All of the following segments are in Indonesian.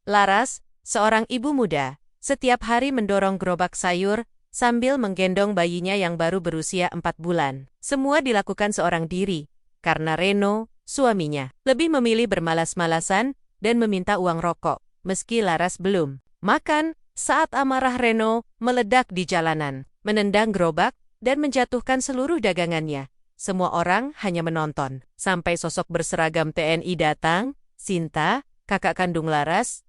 Laras, seorang ibu muda, setiap hari mendorong gerobak sayur sambil menggendong bayinya yang baru berusia 4 bulan. Semua dilakukan seorang diri, karena Reno, suaminya, lebih memilih bermalas-malasan dan meminta uang rokok, meski Laras belum makan. Saat amarah Reno meledak di jalanan, menendang gerobak, dan menjatuhkan seluruh dagangannya. Semua orang hanya menonton, sampai sosok berseragam TNI datang, Sinta, kakak kandung Laras.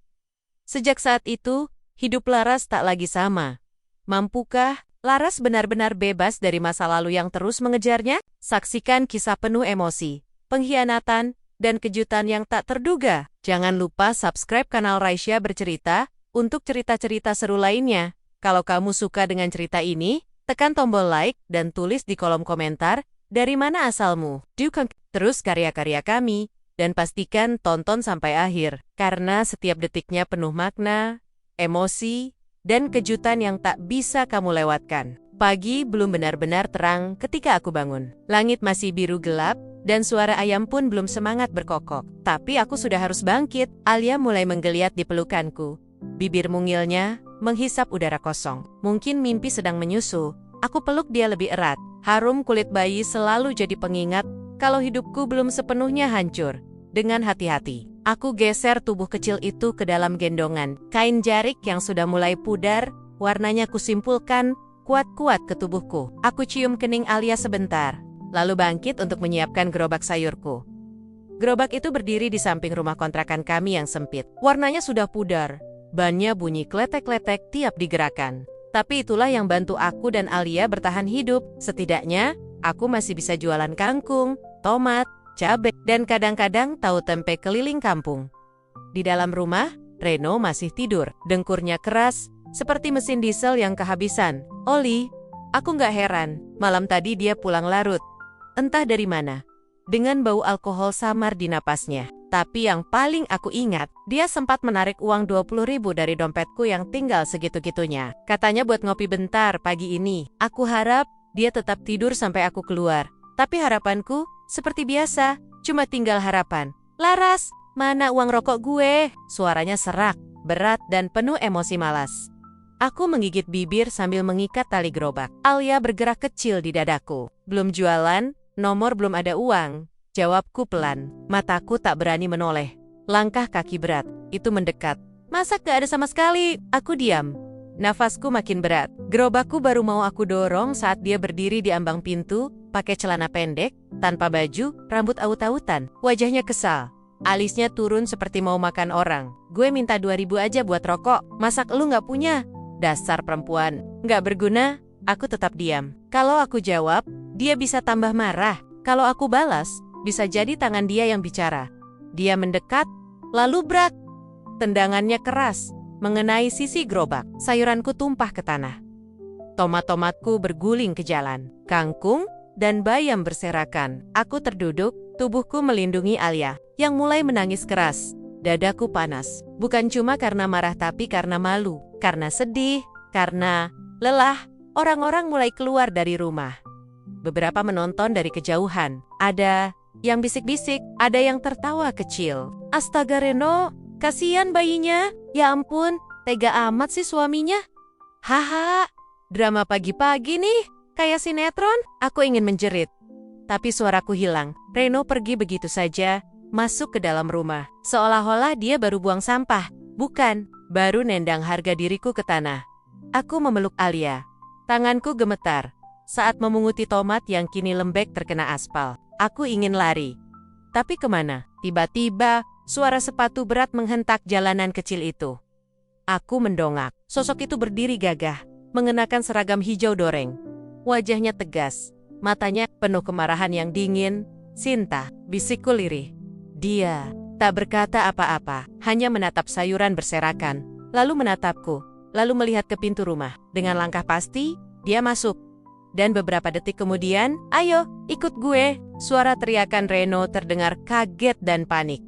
Sejak saat itu, hidup Laras tak lagi sama. Mampukah Laras benar-benar bebas dari masa lalu yang terus mengejarnya? Saksikan kisah penuh emosi, pengkhianatan, dan kejutan yang tak terduga. Jangan lupa subscribe kanal Raisya Bercerita untuk cerita-cerita seru lainnya. Kalau kamu suka dengan cerita ini, tekan tombol like dan tulis di kolom komentar dari mana asalmu. Dukung terus karya-karya kami, dan pastikan tonton sampai akhir, karena setiap detiknya penuh makna, emosi, dan kejutan yang tak bisa kamu lewatkan. Pagi belum benar-benar terang ketika aku bangun. Langit masih biru gelap, dan suara ayam pun belum semangat berkokok. Tapi aku sudah harus bangkit. Alia mulai menggeliat di pelukanku. Bibir mungilnya menghisap udara kosong. Mungkin mimpi sedang menyusul. Aku peluk dia lebih erat. Harum kulit bayi selalu jadi pengingat kalau hidupku belum sepenuhnya hancur. Dengan hati-hati, aku geser tubuh kecil itu ke dalam gendongan. Kain jarik yang sudah mulai pudar, warnanya kusimpulkan kuat-kuat ke tubuhku. Aku cium kening Alia sebentar, lalu bangkit untuk menyiapkan gerobak sayurku. Gerobak itu berdiri di samping rumah kontrakan kami yang sempit. Warnanya sudah pudar. Bannya bunyi kletek-kletek tiap digerakkan. Tapi itulah yang bantu aku dan Alia bertahan hidup. Setidaknya, aku masih bisa jualan kangkung, tomat, cabai, dan kadang-kadang tahu tempe keliling kampung. Di dalam rumah, Reno masih tidur. Dengkurnya keras, seperti mesin diesel yang kehabisan. Oli, aku nggak heran. Malam tadi dia pulang larut. Entah dari mana. Dengan bau alkohol samar di napasnya. Tapi yang paling aku ingat, dia sempat menarik uang 20.000 dari dompetku yang tinggal segitu-gitunya. Katanya buat ngopi bentar pagi ini. Aku harap dia tetap tidur sampai aku keluar. Tapi harapanku, seperti biasa, cuma tinggal harapan. Laras, mana uang rokok gue? Suaranya serak, berat, dan penuh emosi malas. Aku menggigit bibir sambil mengikat tali gerobak. Alia bergerak kecil di dadaku. Belum jualan, nomor belum ada uang. Jawabku pelan, mataku tak berani menoleh. Langkah kaki berat, itu mendekat. Masa gak ada sama sekali? Aku diam. Nafasku makin berat. Gerobakku baru mau aku dorong saat dia berdiri di ambang pintu, pakai celana pendek, tanpa baju, rambut aut-autan. Wajahnya kesal. Alisnya turun seperti mau makan orang. Gue minta 2.000 aja buat rokok. Masak lu gak punya? Dasar perempuan. Gak berguna, aku tetap diam. Kalau aku jawab, dia bisa tambah marah. Kalau aku balas, bisa jadi tangan dia yang bicara. Dia mendekat, lalu brak. Tendangannya keras, mengenai sisi gerobak. Sayuranku tumpah ke tanah. Tomat-tomatku berguling ke jalan. Kangkung dan bayam berserakan. Aku terduduk, tubuhku melindungi Alia, yang mulai menangis keras. Dadaku panas. Bukan cuma karena marah tapi karena malu. Karena sedih, karena lelah. Orang-orang mulai keluar dari rumah. Beberapa menonton dari kejauhan. Ada yang bisik-bisik, ada yang tertawa kecil. Astaga Reno, kasihan bayinya. Ya ampun, tega amat sih suaminya. Haha, drama pagi-pagi nih, kayak sinetron. Aku ingin menjerit, tapi suaraku hilang. Reno pergi begitu saja, masuk ke dalam rumah. Seolah-olah dia baru buang sampah. Bukan, baru nendang harga diriku ke tanah. Aku memeluk Alia. Tanganku gemetar saat memunguti tomat yang kini lembek terkena aspal. Aku ingin lari. Tapi kemana? Tiba-tiba, suara sepatu berat menghentak jalanan kecil itu. Aku mendongak. Sosok itu berdiri gagah, mengenakan seragam hijau doreng. Wajahnya tegas, matanya penuh kemarahan yang dingin. Sinta, bisikku lirih. Dia tak berkata apa-apa, hanya menatap sayuran berserakan, lalu menatapku, lalu melihat ke pintu rumah. Dengan langkah pasti, dia masuk. Dan beberapa detik kemudian, ayo, ikut gue. Suara teriakan Reno terdengar kaget dan panik.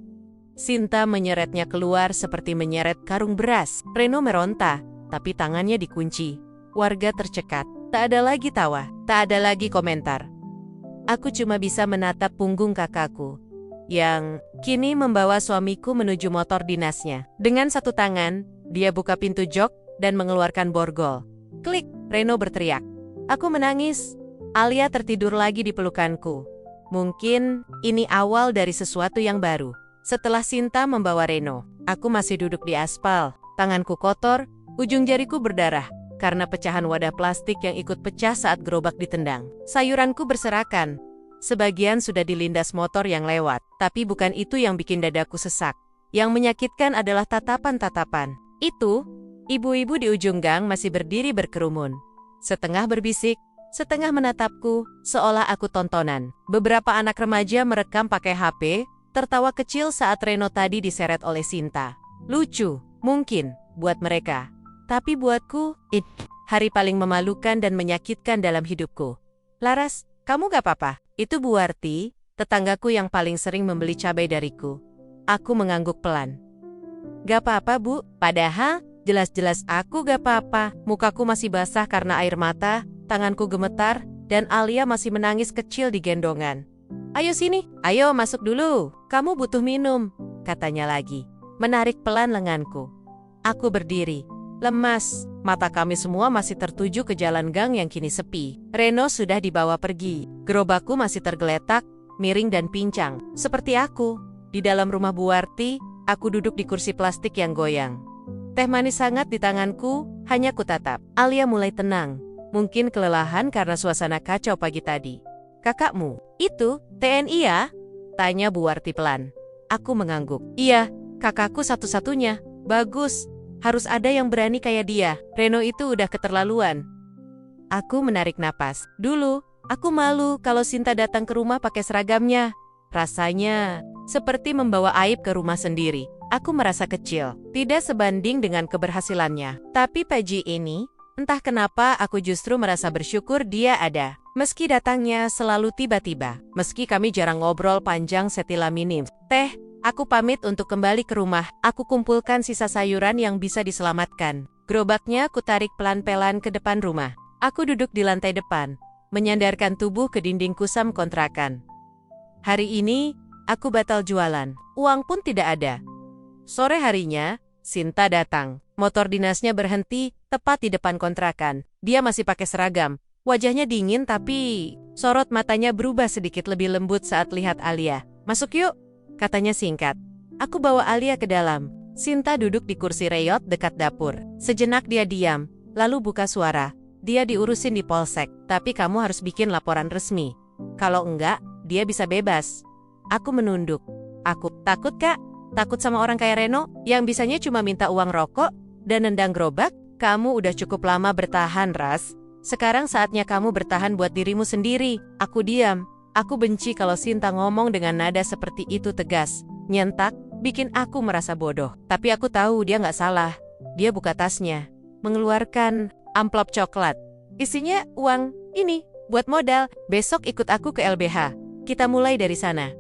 Sinta menyeretnya keluar seperti menyeret karung beras. Reno meronta, tapi tangannya dikunci. Warga tercekat. Tak ada lagi tawa, tak ada lagi komentar. Aku cuma bisa menatap punggung kakakku, yang kini membawa suamiku menuju motor dinasnya. Dengan satu tangan, dia buka pintu jok dan mengeluarkan borgol. Klik, Reno berteriak. Aku menangis. Alia tertidur lagi di pelukanku. Mungkin ini awal dari sesuatu yang baru. Setelah Sinta membawa Reno, aku masih duduk di aspal. Tanganku kotor, ujung jariku berdarah karena pecahan wadah plastik yang ikut pecah saat gerobak ditendang. Sayuranku berserakan. Sebagian sudah dilindas motor yang lewat, tapi bukan itu yang bikin dadaku sesak. Yang menyakitkan adalah tatapan-tatapan. Itu, ibu-ibu di ujung gang masih berdiri berkerumun. Setengah berbisik, setengah menatapku, seolah aku tontonan. Beberapa anak remaja merekam pakai HP, tertawa kecil saat Reno tadi diseret oleh Sinta. Lucu, mungkin, buat mereka. Tapi buatku, hari paling memalukan dan menyakitkan dalam hidupku. Laras, kamu gak apa-apa? Itu Bu Warti, tetanggaku yang paling sering membeli cabai dariku. Aku mengangguk pelan. Gak apa-apa Bu, padahal jelas-jelas aku gak apa-apa. Mukaku masih basah karena air mata, tanganku gemetar, dan Alia masih menangis kecil di gendongan. Ayo sini, ayo masuk dulu, kamu butuh minum, katanya lagi. Menarik pelan lenganku. Aku berdiri. Lemas, mata kami semua masih tertuju ke jalan gang yang kini sepi. Reno sudah dibawa pergi. Gerobakku masih tergeletak, miring dan pincang. Seperti aku. Di dalam rumah Bu Warti, aku duduk di kursi plastik yang goyang. Teh manis hangat di tanganku, hanya kutatap. Alia mulai tenang. Mungkin kelelahan karena suasana kacau pagi tadi. Kakakmu, itu TNI ya? Tanya Bu Warti pelan. Aku mengangguk. Iya, kakakku satu-satunya. Bagus. Harus ada yang berani kayak dia. Reno itu udah keterlaluan. Aku menarik napas. Dulu, aku malu kalau Sinta datang ke rumah pakai seragamnya. Rasanya seperti membawa aib ke rumah sendiri. Aku merasa kecil, tidak sebanding dengan keberhasilannya. Tapi pagi ini, entah kenapa aku justru merasa bersyukur dia ada. Meski datangnya selalu tiba-tiba. Meski kami jarang ngobrol panjang setelah minim. Teh, aku pamit untuk kembali ke rumah. Aku kumpulkan sisa sayuran yang bisa diselamatkan. Gerobaknya aku tarik pelan-pelan ke depan rumah. Aku duduk di lantai depan, menyandarkan tubuh ke dinding kusam kontrakan. Hari ini, aku batal jualan. Uang pun tidak ada. Sore harinya, Sinta datang. Motor dinasnya berhenti tepat di depan kontrakan. Dia masih pakai seragam. Wajahnya dingin tapi sorot matanya berubah sedikit lebih lembut saat lihat Alia. Masuk yuk, katanya singkat. Aku bawa Alia ke dalam. Sinta duduk di kursi reyot dekat dapur. Sejenak dia diam, lalu buka suara. Dia diurusin di polsek, tapi kamu harus bikin laporan resmi. Kalau enggak, dia bisa bebas. Aku menunduk. Aku takut kak, takut sama orang kayak Reno, yang bisanya cuma minta uang rokok dan nendang gerobak. Kamu udah cukup lama bertahan, Ras. Sekarang saatnya kamu bertahan buat dirimu sendiri. Aku diam. Aku benci kalau Sinta ngomong dengan nada seperti itu tegas, nyentak, bikin aku merasa bodoh. Tapi aku tahu dia nggak salah. Dia buka tasnya, mengeluarkan amplop coklat. Isinya uang, ini, buat modal. Besok ikut aku ke LBH. Kita mulai dari sana.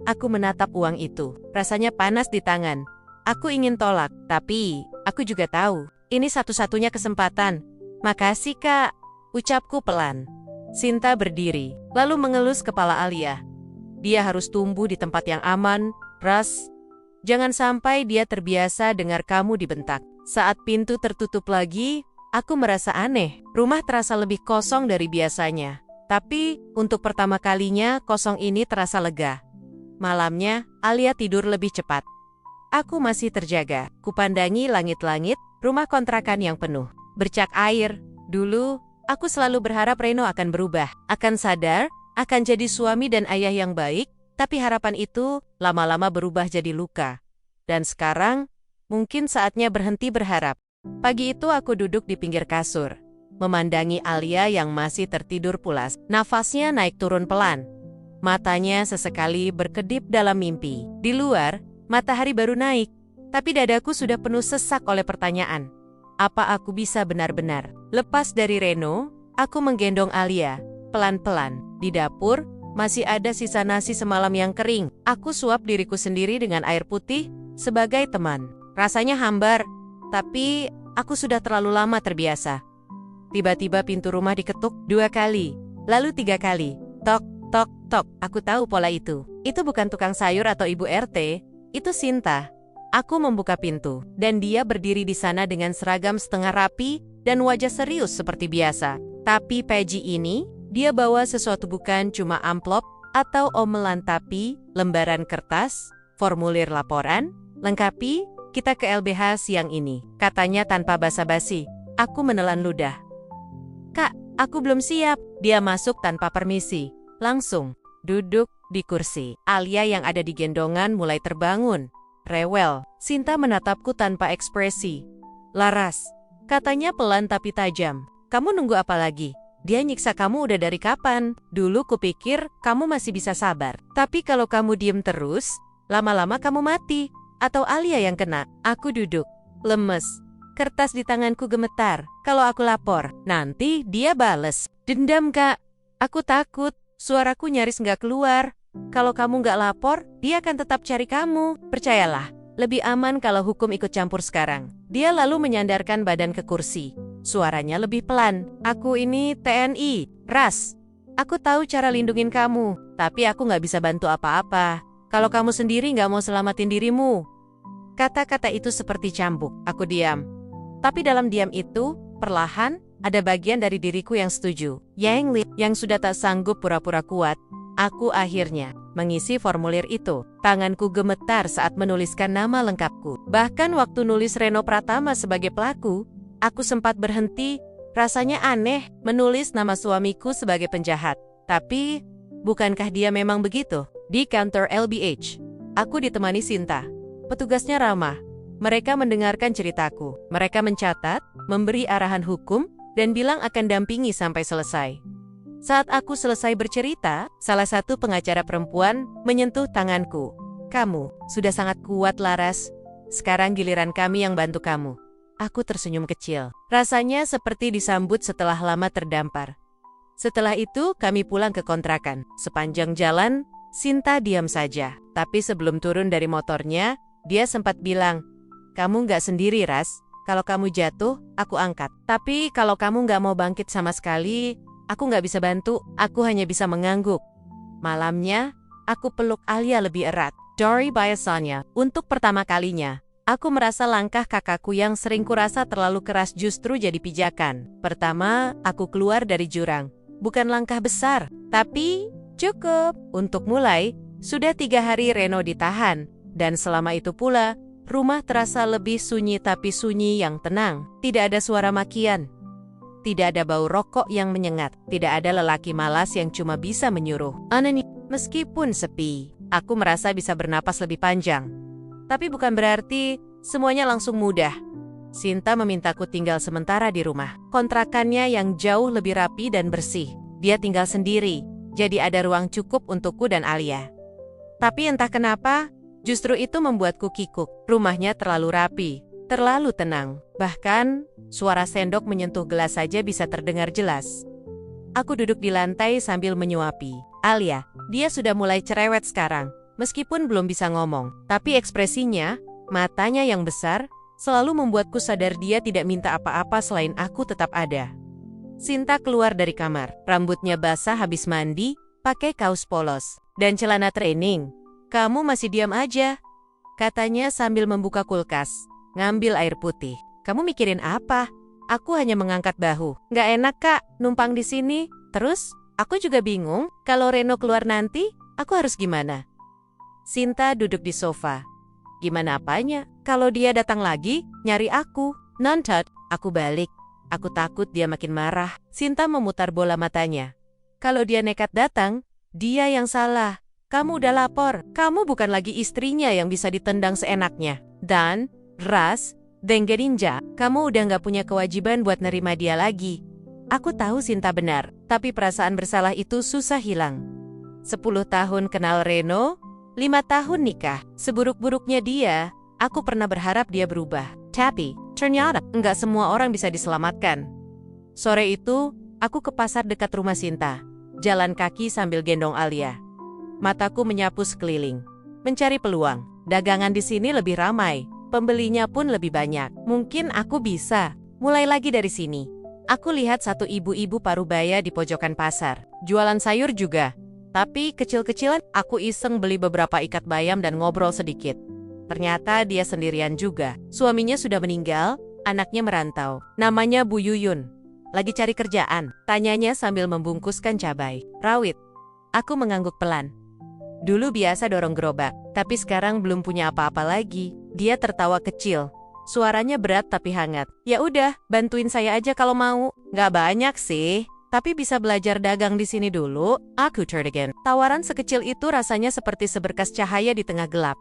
Aku menatap uang itu. Rasanya panas di tangan. Aku ingin tolak, tapi aku juga tahu. Ini satu-satunya kesempatan. Makasih kak, ucapku pelan. Sinta berdiri, lalu mengelus kepala Alia. Dia harus tumbuh di tempat yang aman, Ras. Jangan sampai dia terbiasa dengar kamu dibentak. Saat pintu tertutup lagi, aku merasa aneh. Rumah terasa lebih kosong dari biasanya. Tapi, untuk pertama kalinya, kosong ini terasa lega. Malamnya, Alia tidur lebih cepat. Aku masih terjaga. Kupandangi langit-langit, rumah kontrakan yang penuh. Bercak air. Dulu, aku selalu berharap Reno akan berubah, akan sadar, akan jadi suami dan ayah yang baik, tapi harapan itu lama-lama berubah jadi luka. Dan sekarang, mungkin saatnya berhenti berharap. Pagi itu aku duduk di pinggir kasur, memandangi Alia yang masih tertidur pulas. Nafasnya naik turun pelan. Matanya sesekali berkedip dalam mimpi. Di luar, matahari baru naik, tapi dadaku sudah penuh sesak oleh pertanyaan. Apa aku bisa benar-benar lepas dari Reno? Aku menggendong Alia, pelan-pelan. Di dapur, masih ada sisa nasi semalam yang kering. Aku suap diriku sendiri dengan air putih sebagai teman. Rasanya hambar, tapi aku sudah terlalu lama terbiasa. Tiba-tiba pintu rumah diketuk 2 kali, lalu 3 kali. Tok, Tok, tok, aku tahu pola itu. Itu bukan tukang sayur atau ibu RT, itu Sinta. Aku membuka pintu, dan dia berdiri di sana dengan seragam setengah rapi dan wajah serius seperti biasa. Tapi pagi ini, dia bawa sesuatu bukan cuma amplop atau omelan tapi lembaran kertas, formulir laporan, lengkapi, kita ke LBH siang ini, katanya tanpa basa-basi. Aku menelan ludah. Kak, aku belum siap. Dia masuk tanpa permisi. Langsung duduk di kursi. Alia yang ada di gendongan mulai terbangun. Rewel. Sinta menatapku tanpa ekspresi. Laras, katanya pelan tapi tajam. Kamu nunggu apa lagi? Dia nyiksa kamu udah dari kapan? Dulu kupikir kamu masih bisa sabar. Tapi kalau kamu diem terus, lama-lama kamu mati. Atau Alia yang kena. Aku duduk. Lemes. Kertas di tanganku gemetar. Kalau aku lapor, nanti dia bales. Dendam, Kak. Aku takut. Suaraku nyaris nggak keluar. Kalau kamu nggak lapor, dia akan tetap cari kamu. Percayalah, lebih aman kalau hukum ikut campur sekarang. Dia lalu menyandarkan badan ke kursi. Suaranya lebih pelan. Aku ini TNI, Ras. Aku tahu cara lindungin kamu, tapi aku nggak bisa bantu apa-apa. Kalau kamu sendiri nggak mau selamatin dirimu. Kata-kata itu seperti cambuk. Aku diam. Tapi dalam diam itu, perlahan, ada bagian dari diriku yang setuju. Yang sudah tak sanggup pura-pura kuat. Aku akhirnya mengisi formulir itu. Tanganku gemetar saat menuliskan nama lengkapku. Bahkan waktu nulis Reno Pratama sebagai pelaku, aku sempat berhenti. Rasanya aneh menulis nama suamiku sebagai penjahat. Tapi, bukankah dia memang begitu? Di kantor LBH, aku ditemani Sinta. Petugasnya ramah. Mereka mendengarkan ceritaku. Mereka mencatat, memberi arahan hukum, dan bilang akan dampingi sampai selesai. Saat aku selesai bercerita, salah satu pengacara perempuan menyentuh tanganku. Kamu sudah sangat kuat, Laras. Sekarang giliran kami yang bantu kamu. Aku tersenyum kecil. Rasanya seperti disambut setelah lama terdampar. Setelah itu, kami pulang ke kontrakan. Sepanjang jalan, Sinta diam saja. Tapi sebelum turun dari motornya, dia sempat bilang, "Kamu nggak sendiri, Ras. Kalau kamu jatuh, aku angkat. Tapi kalau kamu nggak mau bangkit sama sekali, aku nggak bisa bantu. Aku hanya bisa mengangguk." Malamnya, aku peluk Alia lebih erat. Dory Biasanya, untuk pertama kalinya, aku merasa langkah kakakku yang sering kurasa terlalu keras justru jadi pijakan. Pertama, aku keluar dari jurang. Bukan langkah besar, tapi cukup. Untuk mulai, sudah 3 hari Reno ditahan. Dan selama itu pula, rumah terasa lebih sunyi tapi sunyi yang tenang. Tidak ada suara makian. Tidak ada bau rokok yang menyengat. Tidak ada lelaki malas yang cuma bisa menyuruh. Aneh, meskipun sepi, aku merasa bisa bernapas lebih panjang. Tapi bukan berarti semuanya langsung mudah. Sinta memintaku tinggal sementara di rumah. Kontrakannya yang jauh lebih rapi dan bersih. Dia tinggal sendiri, jadi ada ruang cukup untukku dan Alia. Tapi entah kenapa, justru itu membuatku kikuk. Rumahnya terlalu rapi, terlalu tenang. Bahkan, suara sendok menyentuh gelas saja bisa terdengar jelas. Aku duduk di lantai sambil menyuapi. Alia, dia sudah mulai cerewet sekarang. Meskipun belum bisa ngomong, tapi ekspresinya, matanya yang besar, selalu membuatku sadar dia tidak minta apa-apa selain aku tetap ada. Sinta keluar dari kamar. Rambutnya basah habis mandi, pakai kaos polos, dan celana training. "Kamu masih diam aja," katanya sambil membuka kulkas, ngambil air putih. "Kamu mikirin apa?" Aku hanya mengangkat bahu. "Nggak enak, Kak, numpang di sini. Terus, aku juga bingung, kalau Reno keluar nanti, aku harus gimana?" Sinta duduk di sofa. "Gimana apanya? Kalau dia datang lagi, nyari aku." "Nontot," aku balik. Aku takut dia makin marah. Sinta memutar bola matanya. "Kalau dia nekat datang, dia yang salah. Kamu udah lapor. Kamu bukan lagi istrinya yang bisa ditendang seenaknya. Dan, Ras, Denggeninja, kamu udah nggak punya kewajiban buat nerima dia lagi." Aku tahu Sinta benar, tapi perasaan bersalah itu susah hilang. 10 tahun kenal Reno, 5 tahun nikah. Seburuk-buruknya dia, aku pernah berharap dia berubah. Tapi, ternyata nggak semua orang bisa diselamatkan. Sore itu, aku ke pasar dekat rumah Sinta. Jalan kaki sambil gendong Alia. Mataku menyapu sekeliling, mencari peluang. Dagangan di sini lebih ramai, pembelinya pun lebih banyak. Mungkin aku bisa mulai lagi dari sini. Aku lihat satu ibu-ibu parubaya di pojokan pasar. Jualan sayur juga. Tapi kecil-kecilan aku iseng beli beberapa ikat bayam dan ngobrol sedikit. Ternyata dia sendirian juga. Suaminya sudah meninggal, anaknya merantau. Namanya Bu Yuyun. Lagi cari kerjaan, tanyanya sambil membungkuskan cabai rawit. Aku mengangguk pelan. Dulu biasa dorong gerobak, tapi sekarang belum punya apa-apa lagi. Dia tertawa kecil. Suaranya berat tapi hangat. Ya udah, bantuin saya aja kalau mau. Nggak banyak sih, tapi bisa belajar dagang di sini dulu. Aku tertegun. Tawaran sekecil itu rasanya seperti seberkas cahaya di tengah gelap.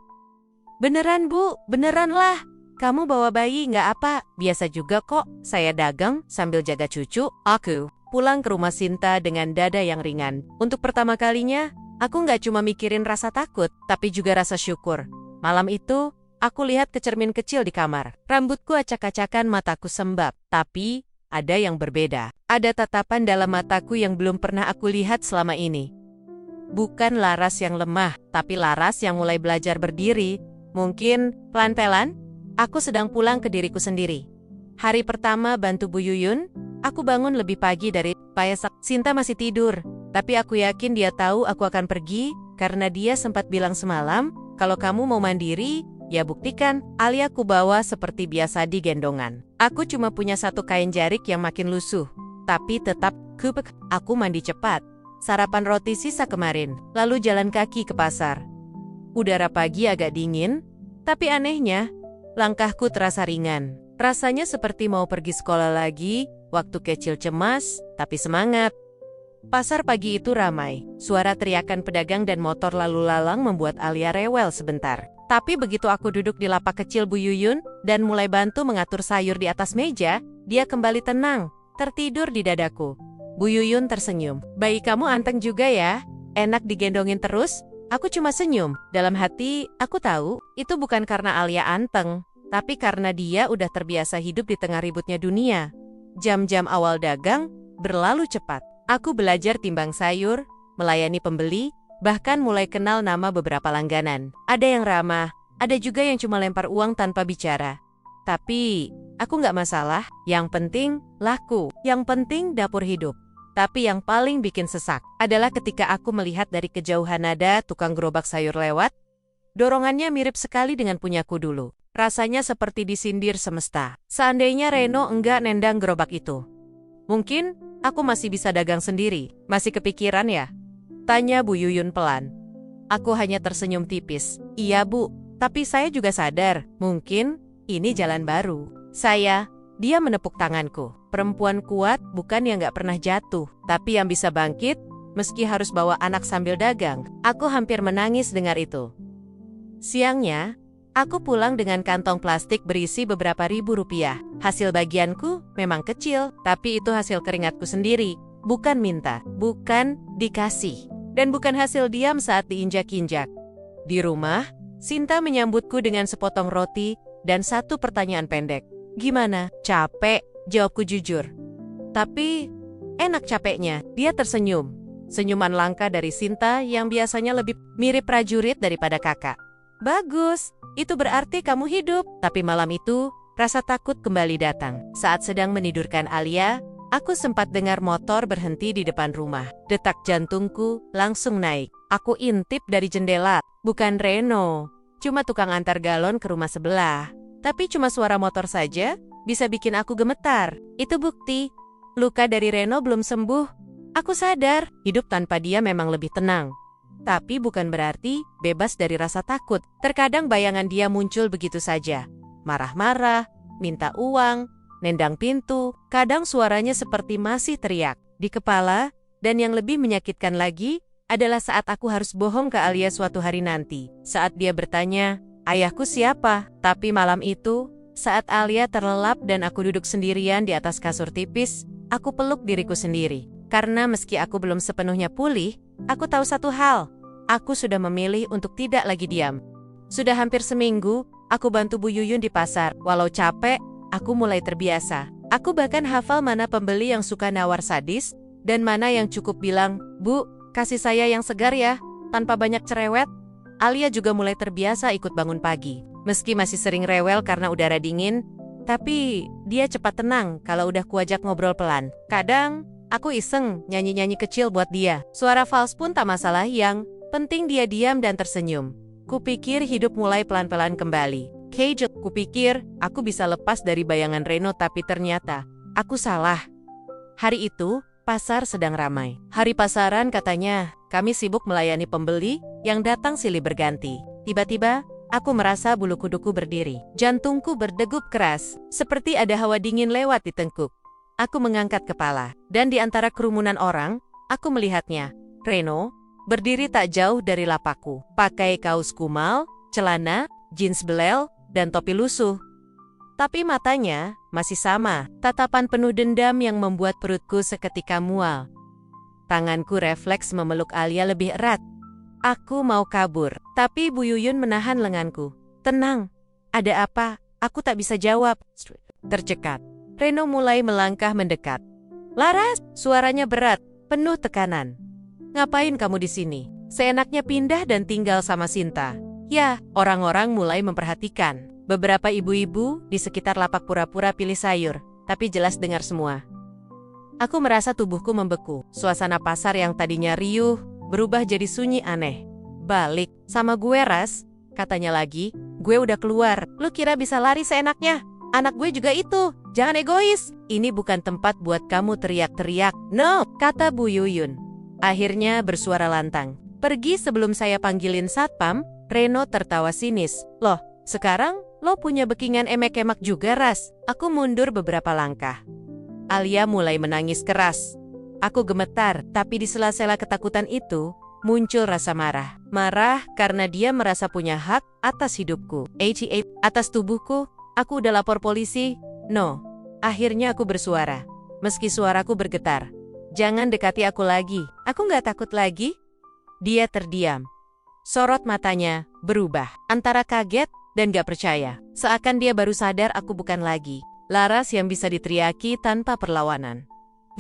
Beneran Bu, beneran lah. Kamu bawa bayi nggak apa? Biasa juga kok. Saya dagang sambil jaga cucu. Aku pulang ke rumah Sinta dengan dada yang ringan. Untuk pertama kalinya, aku nggak cuma mikirin rasa takut, tapi juga rasa syukur. Malam itu, aku lihat ke cermin kecil di kamar. Rambutku acak-acakan, mataku sembab. Tapi, ada yang berbeda. Ada tatapan dalam mataku yang belum pernah aku lihat selama ini. Bukan Laras yang lemah, tapi Laras yang mulai belajar berdiri. Mungkin, pelan-pelan, aku sedang pulang ke diriku sendiri. Hari pertama bantu Bu Yuyun, aku bangun lebih pagi dari Payasak. Sinta masih tidur, tapi aku yakin dia tahu aku akan pergi, karena dia sempat bilang semalam, kalau kamu mau mandiri, ya buktikan. Alia ku bawa seperti biasa di gendongan. Aku cuma punya satu kain jarik yang makin lusuh, tapi tetap kupek. Aku mandi cepat, sarapan roti sisa kemarin, lalu jalan kaki ke pasar. Udara pagi agak dingin, tapi anehnya, langkahku terasa ringan. Rasanya seperti mau pergi sekolah lagi, waktu kecil cemas, tapi semangat. Pasar pagi itu ramai, suara teriakan pedagang dan motor lalu lalang membuat Alia rewel sebentar. Tapi begitu aku duduk di lapak kecil Bu Yuyun dan mulai bantu mengatur sayur di atas meja, dia kembali tenang, tertidur di dadaku. Bu Yuyun tersenyum. Bayi kamu anteng juga ya, enak digendongin terus. Aku cuma senyum. Dalam hati, aku tahu, itu bukan karena Alia anteng, tapi karena dia udah terbiasa hidup di tengah ributnya dunia. Jam-jam awal dagang berlalu cepat. Aku belajar timbang sayur, melayani pembeli, bahkan mulai kenal nama beberapa langganan. Ada yang ramah, ada juga yang cuma lempar uang tanpa bicara. Tapi, aku nggak masalah. Yang penting, laku. Yang penting, dapur hidup. Tapi yang paling bikin sesak adalah ketika aku melihat dari kejauhan ada tukang gerobak sayur lewat. Dorongannya mirip sekali dengan punyaku dulu. Rasanya seperti disindir semesta. Seandainya Reno enggak nendang gerobak itu, mungkin aku masih bisa dagang sendiri. Masih kepikiran ya? Tanya Bu Yuyun pelan. Aku hanya tersenyum tipis. Iya Bu, tapi saya juga sadar, mungkin ini jalan baru. Dia menepuk tanganku. Perempuan kuat bukan yang gak pernah jatuh, tapi yang bisa bangkit, meski harus bawa anak sambil dagang. Aku hampir menangis dengar itu. Siangnya, aku pulang dengan kantong plastik berisi beberapa ribu rupiah. Hasil bagianku memang kecil, tapi itu hasil keringatku sendiri. Bukan minta, bukan dikasih, dan bukan hasil diam saat diinjak-injak. Di rumah, Sinta menyambutku dengan sepotong roti dan satu pertanyaan pendek. Gimana? Capek? Jawabku jujur. Tapi, enak capeknya. Dia tersenyum. Senyuman langka dari Sinta yang biasanya lebih mirip prajurit daripada kakak. Bagus, itu berarti kamu hidup. Tapi malam itu, rasa takut kembali datang. Saat sedang menidurkan Alia, aku sempat dengar motor berhenti di depan rumah. Detak jantungku langsung naik. Aku intip dari jendela. Bukan Reno, cuma tukang antar galon ke rumah sebelah. Tapi cuma suara motor saja bisa bikin aku gemetar. Itu bukti, luka dari Reno belum sembuh. Aku sadar, hidup tanpa dia memang lebih tenang. Tapi bukan berarti bebas dari rasa takut. Terkadang bayangan dia muncul begitu saja. Marah-marah, minta uang, nendang pintu. Kadang suaranya seperti masih teriak di kepala. Dan yang lebih menyakitkan lagi adalah saat aku harus bohong ke Alia suatu hari nanti. Saat dia bertanya, ayahku siapa? Tapi malam itu, saat Alia terlelap dan aku duduk sendirian di atas kasur tipis, aku peluk diriku sendiri. Karena meski aku belum sepenuhnya pulih, aku tahu satu hal. Aku sudah memilih untuk tidak lagi diam. Sudah hampir seminggu, aku bantu Bu Yuyun di pasar. Walau capek, aku mulai terbiasa. Aku bahkan hafal mana pembeli yang suka nawar sadis, dan mana yang cukup bilang, Bu, kasih saya yang segar ya, tanpa banyak cerewet. Alia juga mulai terbiasa ikut bangun pagi. Meski masih sering rewel karena udara dingin, tapi dia cepat tenang kalau udah kuajak ngobrol pelan. Kadang, Aku iseng nyanyi-nyanyi kecil buat dia. Suara fals pun tak masalah, yang penting dia diam dan tersenyum. Kupikir hidup mulai pelan-pelan kembali. Cage, kupikir aku bisa lepas dari bayangan Reno, tapi ternyata aku salah. Hari itu, pasar sedang ramai. Hari pasaran katanya, kami sibuk melayani pembeli yang datang silih berganti. Tiba-tiba, aku merasa bulu kuduku berdiri. Jantungku berdegup keras, seperti ada hawa dingin lewat di tengkuk. Aku mengangkat kepala, dan di antara kerumunan orang, aku melihatnya. Reno berdiri tak jauh dari lapakku, pakai kaos kumal, celana, jeans belel, dan topi lusuh. Tapi matanya masih sama, tatapan penuh dendam yang membuat perutku seketika mual. Tanganku refleks memeluk Alia lebih erat. Aku mau kabur, tapi Bu Yuyun menahan lenganku. Tenang, ada apa? Aku tak bisa jawab. Tercekat. Reno mulai melangkah mendekat. Laras, suaranya berat, penuh tekanan. Ngapain kamu di sini? Seenaknya pindah dan tinggal sama Sinta. Ya, orang-orang mulai memperhatikan. Beberapa ibu-ibu di sekitar lapak pura-pura pilih sayur, tapi jelas dengar semua. Aku merasa tubuhku membeku. Suasana pasar yang tadinya riuh, berubah jadi sunyi aneh. Balik, sama gue Ras, katanya lagi. Gue udah keluar, lu kira bisa lari seenaknya? Anak gue juga itu, jangan egois. Ini bukan tempat buat kamu teriak-teriak. No, kata Bu Yuyun. Akhirnya bersuara lantang. Pergi sebelum saya panggilin satpam. Reno tertawa sinis. Loh, sekarang lo punya bekingan emek-emek juga, Ras. Aku mundur beberapa langkah. Alia mulai menangis keras. Aku gemetar, tapi di sela-sela ketakutan itu, muncul rasa marah. Marah karena dia merasa punya hak atas hidupku. Atas tubuhku. Aku udah lapor polisi. No. Akhirnya aku bersuara. Meski suaraku bergetar. Jangan dekati aku lagi. Aku nggak takut lagi. Dia terdiam. Sorot matanya berubah. Antara kaget dan gak percaya. Seakan dia baru sadar aku bukan lagi Laras yang bisa diteriaki tanpa perlawanan.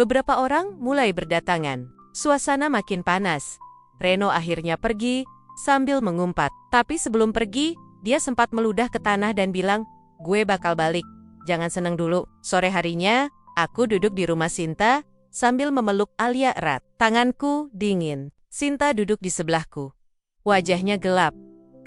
Beberapa orang mulai berdatangan. Suasana makin panas. Reno akhirnya pergi sambil mengumpat. Tapi sebelum pergi, dia sempat meludah ke tanah dan bilang, gue bakal balik. Jangan seneng dulu. Sore harinya, aku duduk di rumah Sinta sambil memeluk Alia erat. Tanganku dingin. Sinta duduk di sebelahku. Wajahnya gelap.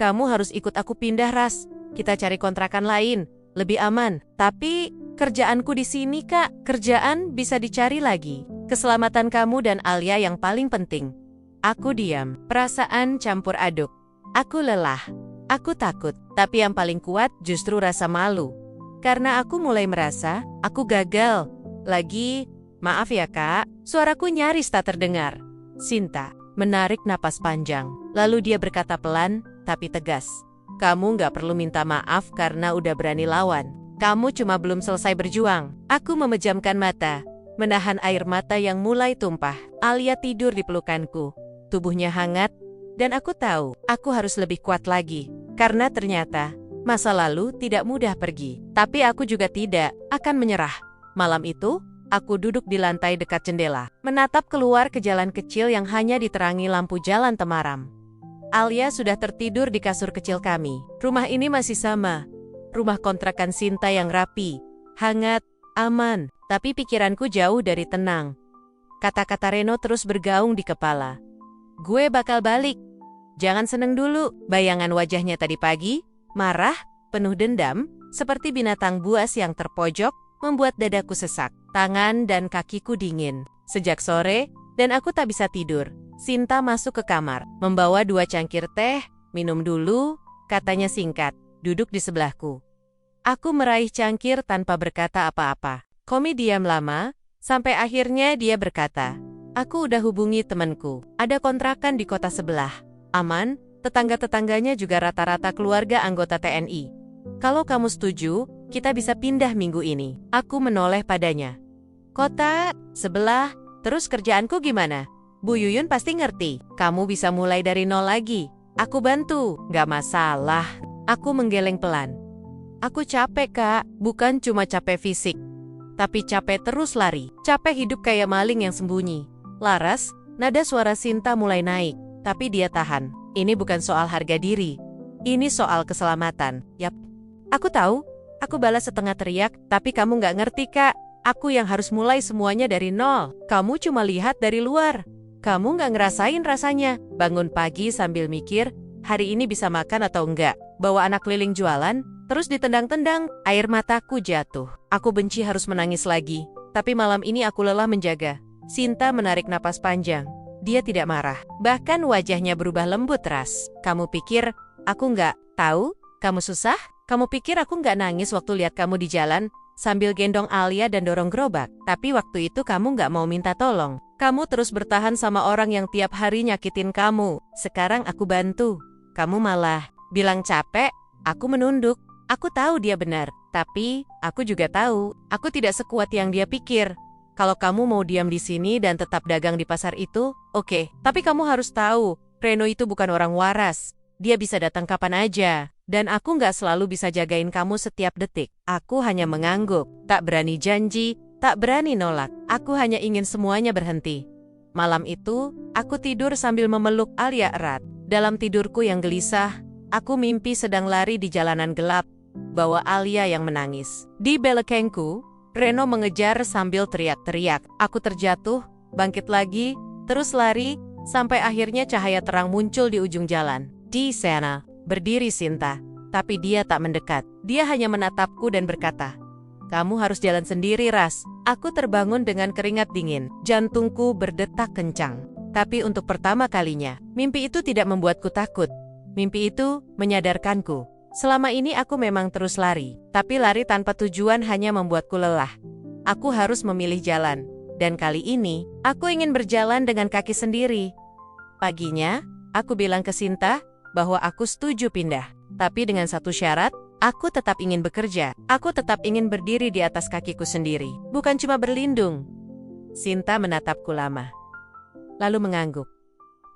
Kamu harus ikut aku pindah, Ras. Kita cari kontrakan lain, lebih aman. Tapi kerjaanku di sini, Kak. Kerjaan bisa dicari lagi. Keselamatan kamu dan Alia yang paling penting. Aku diam. Perasaan campur aduk. Aku lelah. Aku takut. Tapi yang paling kuat justru rasa malu. Karena aku mulai merasa aku gagal. Lagi, maaf ya, Kak. Suaraku nyaris tak terdengar. Sinta menarik napas panjang. Lalu dia berkata pelan, tapi tegas. Kamu nggak perlu minta maaf karena udah berani lawan. Kamu cuma belum selesai berjuang. Aku memejamkan mata, menahan air mata yang mulai tumpah. Alia tidur di pelukanku. Tubuhnya hangat, dan aku tahu aku harus lebih kuat lagi. Karena ternyata masa lalu tidak mudah pergi. Tapi aku juga tidak akan menyerah. Malam itu, aku duduk di lantai dekat jendela, menatap keluar ke jalan kecil yang hanya diterangi lampu jalan temaram. Alia sudah tertidur di kasur kecil kami. Rumah ini masih sama. Rumah kontrakan Sinta yang rapi, hangat, aman. Tapi pikiranku jauh dari tenang. Kata-kata Reno terus bergaung di kepala. Gue bakal balik. Jangan seneng dulu. Bayangan wajahnya tadi pagi, marah, penuh dendam, seperti binatang buas yang terpojok, membuat dadaku sesak. Tangan dan kakiku dingin. Sejak sore, dan aku tak bisa tidur. Sinta masuk ke kamar, membawa 2 cangkir teh. Minum dulu, katanya singkat, duduk di sebelahku. Aku meraih cangkir tanpa berkata apa-apa. Komi diam lama, sampai akhirnya dia berkata, aku udah hubungi temanku. Ada kontrakan di kota sebelah. Aman, tetangga-tetangganya juga rata-rata keluarga anggota TNI. Kalau kamu setuju, kita bisa pindah minggu ini. Aku menoleh padanya. Kota sebelah, terus kerjaanku gimana? Bu Yuyun pasti ngerti. Kamu bisa mulai dari nol lagi. Aku bantu, gak masalah. Aku menggeleng pelan. Aku capek, Kak. Bukan cuma capek fisik, tapi capek terus lari. Capek hidup kayak maling yang sembunyi. Laras, nada suara Sinta mulai naik. Tapi dia tahan. Ini bukan soal harga diri. Ini soal keselamatan. Yap. Aku tahu. Aku balas setengah teriak. Tapi kamu gak ngerti, Kak. Aku yang harus mulai semuanya dari nol. Kamu cuma lihat dari luar. Kamu nggak ngerasain rasanya. Bangun pagi sambil mikir, hari ini bisa makan atau enggak. Bawa anak keliling jualan, terus ditendang-tendang. Air mataku jatuh. Aku benci harus menangis lagi. Tapi malam ini aku lelah menjaga. Sinta menarik napas panjang. Dia tidak marah. Bahkan wajahnya berubah lembut ras. Kamu pikir aku nggak tahu? Kamu susah? Kamu pikir aku nggak nangis waktu lihat kamu di jalan? Sambil gendong Alia dan dorong gerobak. Tapi waktu itu kamu nggak mau minta tolong. Kamu terus bertahan sama orang yang tiap hari nyakitin kamu. Sekarang aku bantu. Kamu malah bilang capek. Aku menunduk. Aku tahu dia benar. Tapi aku juga tahu, aku tidak sekuat yang dia pikir. Kalau kamu mau diam di sini dan tetap dagang di pasar itu, oke. Tapi kamu harus tahu, Reno itu bukan orang waras. Dia bisa datang kapan aja. Dan aku nggak selalu bisa jagain kamu setiap detik. Aku hanya mengangguk, tak berani janji, tak berani nolak. Aku hanya ingin semuanya berhenti. Malam itu, aku tidur sambil memeluk Alia erat. Dalam tidurku yang gelisah, aku mimpi sedang lari di jalanan gelap, bawa Alia yang menangis. Di belakangku, Reno mengejar sambil teriak-teriak. Aku terjatuh, bangkit lagi, terus lari, sampai akhirnya cahaya terang muncul di ujung jalan. Di sana berdiri Sinta, tapi dia tak mendekat. Dia hanya menatapku dan berkata, "Kamu harus jalan sendiri, Ras." Aku terbangun dengan keringat dingin. Jantungku berdetak kencang. Tapi untuk pertama kalinya, mimpi itu tidak membuatku takut. Mimpi itu menyadarkanku. Selama ini aku memang terus lari, tapi lari tanpa tujuan hanya membuatku lelah. Aku harus memilih jalan. Dan kali ini, aku ingin berjalan dengan kaki sendiri. Paginya, aku bilang ke Sinta bahwa aku setuju pindah. Tapi dengan satu syarat, aku tetap ingin bekerja. Aku tetap ingin berdiri di atas kakiku sendiri, bukan cuma berlindung. Sinta menatapku lama, lalu mengangguk.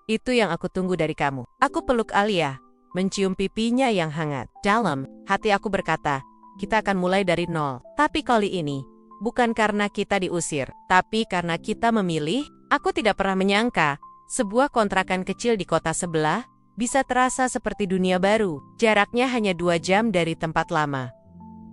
Itu yang aku tunggu dari kamu. Aku peluk Alia, mencium pipinya yang hangat. Dalam hati aku berkata, kita akan mulai dari nol. Tapi kali ini, bukan karena kita diusir, tapi karena kita memilih. Aku tidak pernah menyangka, sebuah kontrakan kecil di kota sebelah, bisa terasa seperti dunia baru. Jaraknya hanya 2 jam dari tempat lama.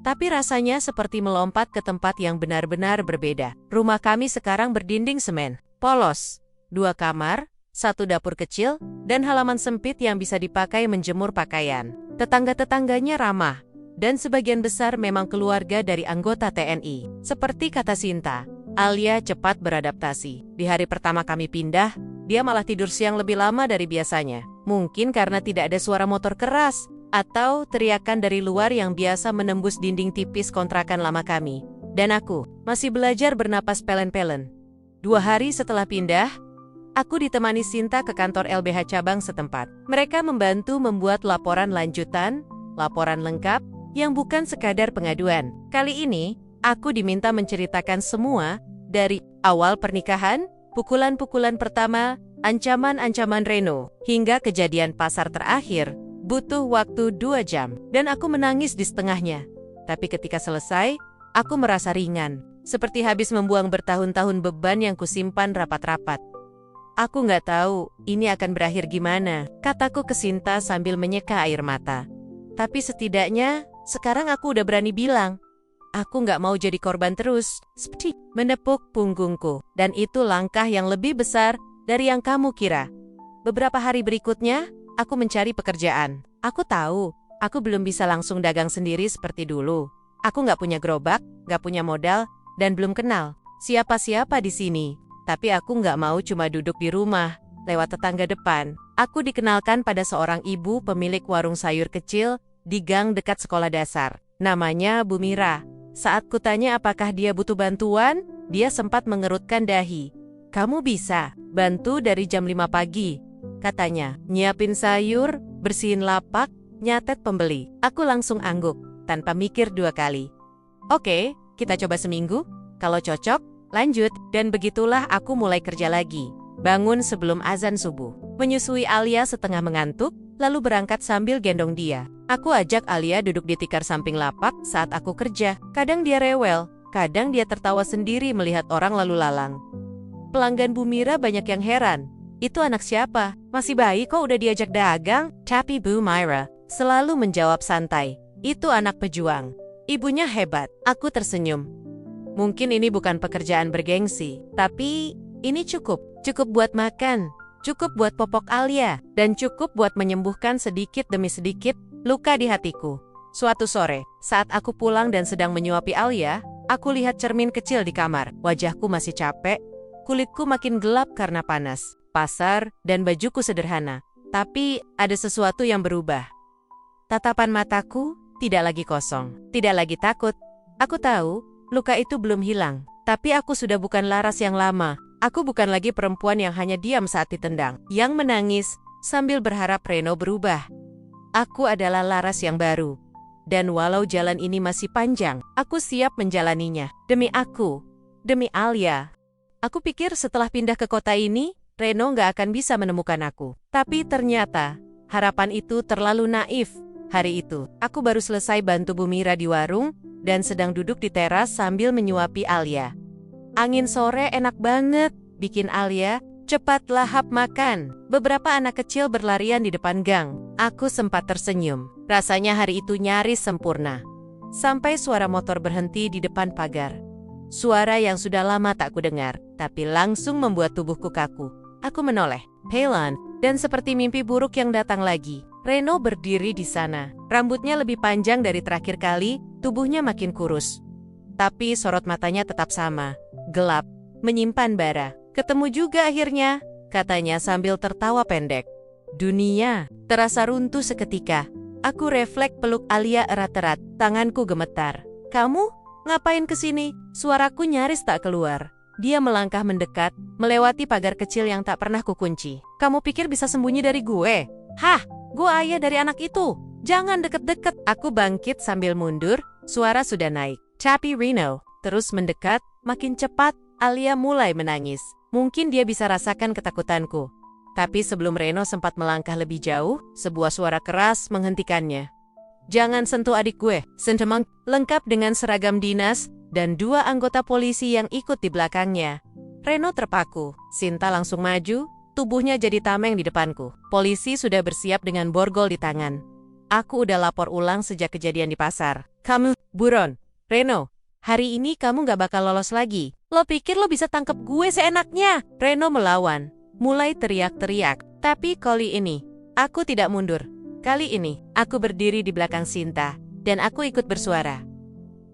Tapi rasanya seperti melompat ke tempat yang benar-benar berbeda. Rumah kami sekarang berdinding semen, polos, 2 kamar, 1 dapur kecil, dan halaman sempit yang bisa dipakai menjemur pakaian. Tetangga-tetangganya ramah, dan sebagian besar memang keluarga dari anggota TNI. Seperti kata Sinta, Alia cepat beradaptasi. Di hari pertama kami pindah, dia malah tidur siang lebih lama dari biasanya. Mungkin karena tidak ada suara motor keras, atau teriakan dari luar yang biasa menembus dinding tipis kontrakan lama kami. Dan aku masih belajar bernapas pelen-pelen. 2 hari setelah pindah, aku ditemani Sinta ke kantor LBH cabang setempat. Mereka membantu membuat laporan lanjutan, laporan lengkap, yang bukan sekadar pengaduan. Kali ini, aku diminta menceritakan semua, dari awal pernikahan, pukulan-pukulan pertama, ancaman-ancaman Reno, hingga kejadian pasar terakhir. Butuh waktu 2 jam, dan aku menangis di setengahnya. Tapi ketika selesai, aku merasa ringan, seperti habis membuang bertahun-tahun beban yang kusimpan rapat-rapat. Aku nggak tahu ini akan berakhir gimana, kataku ke Sinta sambil menyeka air mata. Tapi setidaknya, sekarang aku udah berani bilang, aku nggak mau jadi korban terus. Seperti menepuk punggungku, dan itu langkah yang lebih besar dari yang kamu kira. Beberapa hari berikutnya, aku mencari pekerjaan. Aku tahu, aku belum bisa langsung dagang sendiri seperti dulu. Aku nggak punya gerobak, nggak punya modal, dan belum kenal siapa-siapa di sini. Tapi aku nggak mau cuma duduk di rumah. Lewat tetangga depan, aku dikenalkan pada seorang ibu pemilik warung sayur kecil di gang dekat sekolah dasar. Namanya Bu Mira. Saat kutanya apakah dia butuh bantuan, dia sempat mengerutkan dahi. Kamu bisa bantu dari jam 5 pagi, katanya. Nyiapin sayur, bersihin lapak, nyatet pembeli. Aku langsung angguk, tanpa mikir 2 kali. Oke, kita coba seminggu. Kalau cocok, lanjut. Dan begitulah aku mulai kerja lagi. Bangun sebelum azan subuh. Menyusui Alia setengah mengantuk, lalu berangkat sambil gendong dia. Aku ajak Alia duduk di tikar samping lapak saat aku kerja. Kadang dia rewel, kadang dia tertawa sendiri melihat orang lalu lalang. Pelanggan Bu Mira banyak yang heran. Itu anak siapa? Masih bayi kok udah diajak dagang? Tapi Bu Mira selalu menjawab santai. Itu anak pejuang. Ibunya hebat. Aku tersenyum. Mungkin ini bukan pekerjaan bergengsi, tapi ini cukup. Cukup buat makan, cukup buat popok Alia, dan cukup buat menyembuhkan sedikit demi sedikit luka di hatiku. Suatu sore, saat aku pulang dan sedang menyuapi Alia, aku lihat cermin kecil di kamar. Wajahku masih capek, kulitku makin gelap karena panas, pasar, dan bajuku sederhana. Tapi ada sesuatu yang berubah. Tatapan mataku tidak lagi kosong, tidak lagi takut. Aku tahu, luka itu belum hilang. Tapi aku sudah bukan Laras yang lama. Aku bukan lagi perempuan yang hanya diam saat ditendang, yang menangis sambil berharap Reno berubah. Aku adalah Laras yang baru. Dan walau jalan ini masih panjang, aku siap menjalaninya. Demi aku, demi Alia. Aku pikir setelah pindah ke kota ini, Reno nggak akan bisa menemukan aku. Tapi ternyata, harapan itu terlalu naif. Hari itu, aku baru selesai bantu Bu Mira di warung, dan sedang duduk di teras sambil menyuapi Alia. Angin sore enak banget, bikin Alia cepat lahap makan. Beberapa anak kecil berlarian di depan gang. Aku sempat tersenyum. Rasanya hari itu nyaris sempurna. Sampai suara motor berhenti di depan pagar. Suara yang sudah lama tak kudengar, tapi langsung membuat tubuhku kaku. Aku menoleh. Helen, dan seperti mimpi buruk yang datang lagi, Reno berdiri di sana. Rambutnya lebih panjang dari terakhir kali, tubuhnya makin kurus. Tapi sorot matanya tetap sama, gelap, menyimpan bara. Ketemu juga akhirnya, katanya sambil tertawa pendek. Dunia terasa runtuh seketika. Aku refleks peluk Alia erat-erat, tanganku gemetar. Kamu? Ngapain kesini? Suaraku nyaris tak keluar. Dia melangkah mendekat, melewati pagar kecil yang tak pernah kukunci. Kamu pikir bisa sembunyi dari gue? Hah, gue ayah dari anak itu. Jangan deket-deket. Aku bangkit sambil mundur, suara sudah naik. Tapi Reno terus mendekat, makin cepat. Alia mulai menangis. Mungkin dia bisa rasakan ketakutanku. Tapi sebelum Reno sempat melangkah lebih jauh, sebuah suara keras menghentikannya. Jangan sentuh adik gue. Sentemang lengkap dengan seragam dinas dan 2 anggota polisi yang ikut di belakangnya. Reno terpaku. Sinta langsung maju, tubuhnya jadi tameng di depanku. Polisi sudah bersiap dengan borgol di tangan. Aku udah lapor ulang sejak kejadian di pasar. Kamu, buron, Reno, hari ini kamu gak bakal lolos lagi. Lo pikir lo bisa tangkep gue seenaknya? Reno melawan, mulai teriak-teriak. Tapi kali ini, aku tidak mundur. Kali ini, aku berdiri di belakang Sinta, dan aku ikut bersuara.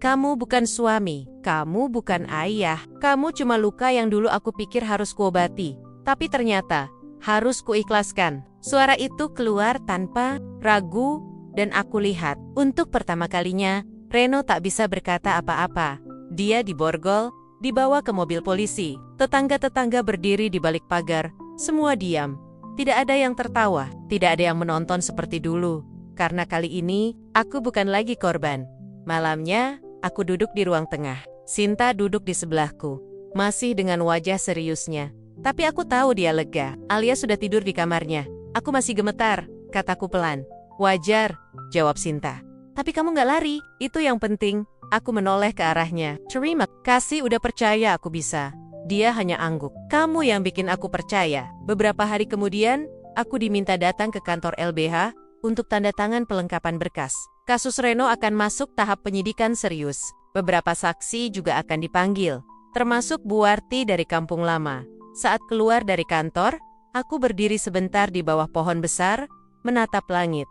Kamu bukan suami, kamu bukan ayah. Kamu cuma luka yang dulu aku pikir harus kuobati. Tapi ternyata, harus kuikhlaskan. Suara itu keluar tanpa ragu, dan aku lihat. Untuk pertama kalinya, Reno tak bisa berkata apa-apa. Dia diborgol, dibawa ke mobil polisi. Tetangga-tetangga berdiri di balik pagar. Semua diam. Tidak ada yang tertawa. Tidak ada yang menonton seperti dulu. Karena kali ini, aku bukan lagi korban. Malamnya, aku duduk di ruang tengah. Sinta duduk di sebelahku. Masih dengan wajah seriusnya. Tapi aku tahu dia lega. Alia sudah tidur di kamarnya. Aku masih gemetar, kataku pelan. Wajar, jawab Sinta. Tapi kamu gak lari, itu yang penting. Aku menoleh ke arahnya. Terima kasih udah percaya aku bisa. Dia hanya angguk. Kamu yang bikin aku percaya. Beberapa hari kemudian, aku diminta datang ke kantor LBH untuk tanda tangan pelengkapan berkas. Kasus Reno akan masuk tahap penyidikan serius. Beberapa saksi juga akan dipanggil, termasuk Bu Warti dari Kampung Lama. Saat keluar dari kantor, aku berdiri sebentar di bawah pohon besar, menatap langit.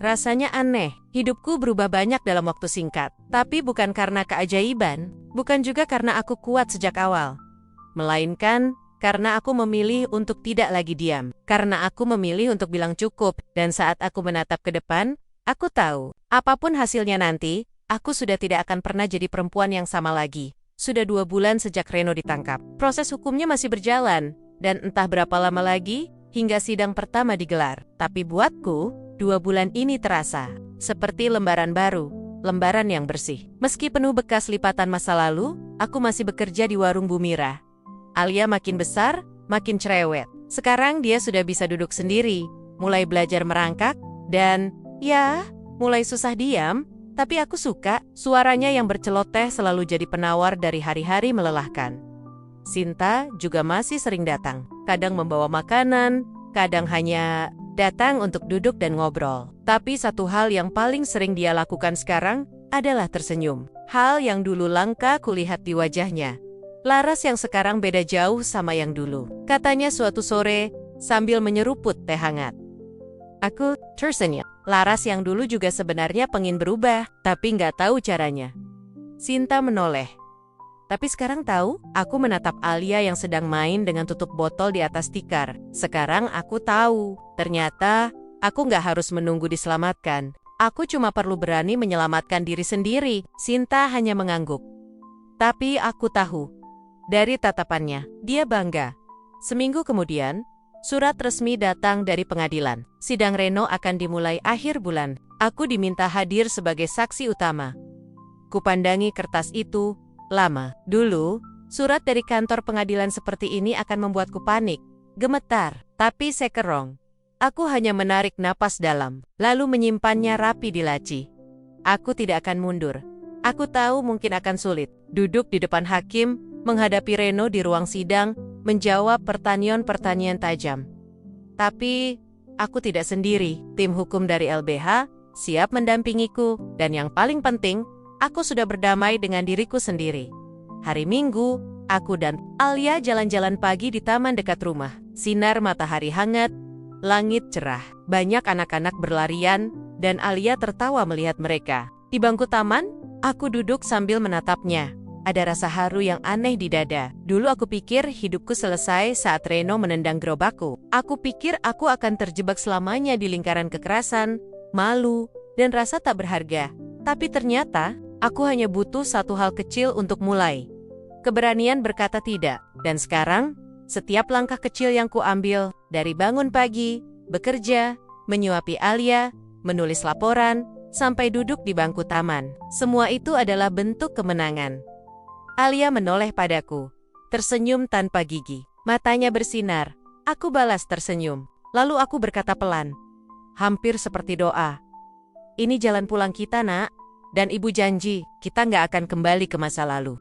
Rasanya aneh, hidupku berubah banyak dalam waktu singkat. Tapi bukan karena keajaiban, bukan juga karena aku kuat sejak awal. Melainkan, karena aku memilih untuk tidak lagi diam. Karena aku memilih untuk bilang cukup, dan saat aku menatap ke depan, aku tahu, apapun hasilnya nanti, aku sudah tidak akan pernah jadi perempuan yang sama lagi. Sudah 2 bulan sejak Reno ditangkap. Proses hukumnya masih berjalan, dan entah berapa lama lagi, hingga sidang pertama digelar. Tapi buatku, 2 bulan ini terasa seperti lembaran baru, lembaran yang bersih. Meski penuh bekas lipatan masa lalu, aku masih bekerja di warung Bu Mira. Alia makin besar, makin cerewet. Sekarang dia sudah bisa duduk sendiri, mulai belajar merangkak, dan, ya, mulai susah diam. Tapi aku suka, suaranya yang berceloteh selalu jadi penawar dari hari-hari melelahkan. Sinta juga masih sering datang, kadang membawa makanan, kadang hanya datang untuk duduk dan ngobrol. Tapi satu hal yang paling sering dia lakukan sekarang, adalah tersenyum. Hal yang dulu langka kulihat di wajahnya. Laras yang sekarang beda jauh sama yang dulu. Katanya suatu sore sambil menyeruput teh hangat. Aku tersenyum. Laras yang dulu juga sebenarnya pengen berubah, tapi nggak tahu caranya. Sinta menoleh. Tapi sekarang tahu, aku menatap Alia yang sedang main dengan tutup botol di atas tikar. Sekarang aku tahu, ternyata aku nggak harus menunggu diselamatkan. Aku cuma perlu berani menyelamatkan diri sendiri. Sinta hanya mengangguk. Tapi aku tahu, dari tatapannya, dia bangga. Seminggu kemudian, surat resmi datang dari pengadilan. Sidang Reno akan dimulai akhir bulan. Aku diminta hadir sebagai saksi utama. Kupandangi kertas itu. Lama. Dulu, surat dari kantor pengadilan seperti ini akan membuatku panik, gemetar, tapi sekerong. Aku hanya menarik napas dalam, lalu menyimpannya rapi di laci. Aku tidak akan mundur. Aku tahu mungkin akan sulit. Duduk di depan hakim, menghadapi Reno di ruang sidang, menjawab pertanyaan-pertanyaan tajam. Tapi, aku tidak sendiri. Tim hukum dari LBH siap mendampingiku, dan yang paling penting, aku sudah berdamai dengan diriku sendiri. Hari Minggu, aku dan Alia jalan-jalan pagi di taman dekat rumah. Sinar matahari hangat, langit cerah. Banyak anak-anak berlarian, dan Alia tertawa melihat mereka. Di bangku taman, aku duduk sambil menatapnya. Ada rasa haru yang aneh di dada. Dulu aku pikir hidupku selesai saat Reno menendang gerobakku. Aku pikir aku akan terjebak selamanya di lingkaran kekerasan, malu, dan rasa tak berharga. Tapi ternyata, aku hanya butuh satu hal kecil untuk mulai. Keberanian berkata tidak. Dan sekarang, setiap langkah kecil yang kuambil, dari bangun pagi, bekerja, menyuapi Alia, menulis laporan, sampai duduk di bangku taman. Semua itu adalah bentuk kemenangan. Alia menoleh padaku, tersenyum tanpa gigi. Matanya bersinar. Aku balas tersenyum. Lalu aku berkata pelan, hampir seperti doa. Ini jalan pulang kita, Nak. Dan ibu janji, kita nggak akan kembali ke masa lalu.